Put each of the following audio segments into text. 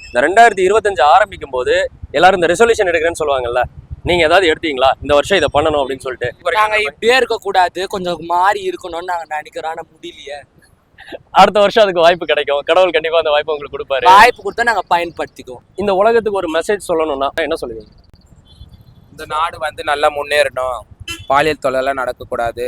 இந்த 2025 ஆரம்பிக்கும் போது எல்லாரும் இந்த ரெசல்யூஷன் எடுக்கிறேன்னு சொல்லுவாங்கல்ல, நீங்க ஏதாவது எடுத்தீங்களா இந்த வருஷம் இதை பண்ணணும் அப்படின்னு சொல்லிட்டு? நாங்க இப்படியே இருக்க கூடாது, கொஞ்சம் மாறி இருக்கணும்னு நாங்க நினைக்கிறோம். ஆனா முடியலையே. அடுத்த வருஷம் அதுக்கு வாய்ப்பு கிடைக்கும், கடவுள் கண்டிப்பா அந்த வாய்ப்பு உங்களுக்கு கொடுப்பாரு. வாய்ப்பு கொடுத்தா நாங்க பயன்படுத்திக்குவோம். இந்த உலகத்துக்கு ஒரு மெசேஜ் சொல்லணும்னா என்ன சொல்லுவீங்க? இந்த நாடு வந்து நல்லா முன்னேறணும், பாலியல் தொழிலெல்லாம் நடக்கக்கூடாது,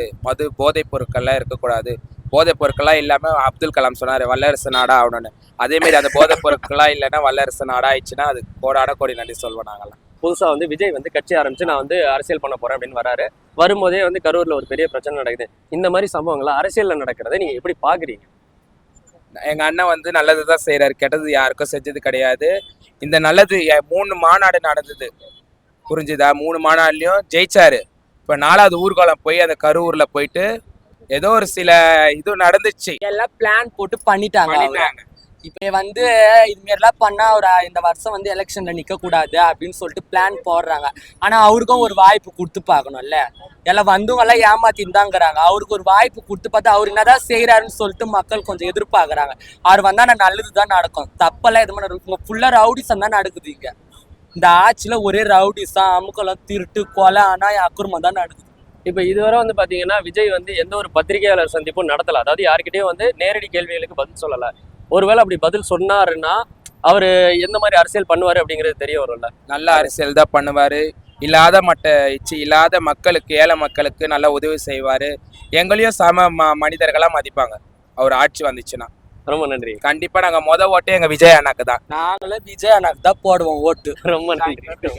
போதைப் பொருட்கள்லாம் இருக்கக்கூடாது. போதைப் பொருட்கள்லாம் இல்லாமல் அப்துல் கலாம் சொன்னார் வல்லரசு நாடா ஆகணும்னு. அதேமாரி அந்த போதைப் பொருட்கள்லாம் இல்லைன்னா வல்லரசு நாடா ஆயிடுச்சுன்னா அது கோடான கோடி நன்றி சொல்வோம் நாங்கள்லாம். புதுசா வந்து விஜய் வந்து கட்சி ஆரம்பிச்சு நான் வந்து அரசியல் பண்ண போறேன் அப்படின்னு வராரு. வரும்போதே வந்து கரூர்ல ஒரு பெரிய பிரச்சனை நடக்குது. இந்த மாதிரி சம்பவங்களை அரசியல்ல நடக்கிறத நீங்க எப்படி பாக்குறீங்க? எங்கள் அண்ணன் வந்து நல்லது தான் செய்கிறாரு, கெட்டது யாருக்கும் செஞ்சது கிடையாது. இந்த நல்லது 3 மாநாடு நடந்தது, புரிஞ்சுதா? 3 மாநாடுலையும் ஜெயிச்சாரு. இப்போ 4வது ஊர்வலம் போய் அந்த கரூரில் போயிட்டு ஏதோ ஒரு சில இது நடந்துச்சு, எல்லாம் பிளான் போட்டு பண்ணிட்டாங்க. இப்ப வந்து இது மாதிரிலாம் பண்ணா இந்த வருஷம் வந்து எலெக்ஷன்ல நிக்க கூடாது அப்படின்னு சொல்லிட்டு பிளான் போடுறாங்க. ஆனா அவருக்கும் ஒரு வாய்ப்பு கொடுத்து பார்க்கணும்ல. எல்லாம் வந்தவங்க எல்லாம் ஏமாத்தின்னு தாங்கிறாங்க. அவருக்கு ஒரு வாய்ப்பு கொடுத்து பார்த்தா அவர் என்னதான் செய்யறாருன்னு சொல்லிட்டு மக்கள் கொஞ்சம் எதிர்பார்க்கறாங்க. அவர் வந்தா நான் நல்லதுதான் நடக்கும், தப்பெல்லாம் எதுவுமே நடக்கும். ஃபுல்லா ரவுடிசம் தான் நடக்குது இங்க. இந்த ஆட்சியில ஒரே ரவுடிசம், அமுக்கெல்லாம், திருட்டு, கொலை, ஆனா அக்குறுமம் தான் நடக்குது. இப்ப இதுவரை வந்து பாத்தீங்கன்னா விஜய் வந்து எந்த ஒரு பத்திரிகையாளர் சந்திப்பும் நடத்தல, அதாவது யாருக்கிட்டையும் வந்து நேரடி கேள்விகளுக்கு பதில் சொல்லல. ஒருவேளை அப்படி பதில் சொன்னாருன்னா அவரு எந்த மாதிரி அரசியல் பண்ணுவாரு அப்படிங்கிறது தெரிய வரும்ல. நல்ல அரசியல் தான் பண்ணுவார், இல்லாத மக்களுக்கு, ஏழை மக்களுக்கு நல்ல உதவி செய்வார். எங்களையும் மனிதர்களாக மதிப்பாங்க அவர் ஆட்சி வந்துச்சுன்னா. ரொம்ப நன்றி. கண்டிப்பாக நாங்கள் ஓட்டே எங்கள் விஜய் அண்ணாக்கு தான். நாங்களும் விஜய் அண்ணாக்கு தான் போடுவோம் ஓட்டு. ரொம்ப நன்றி.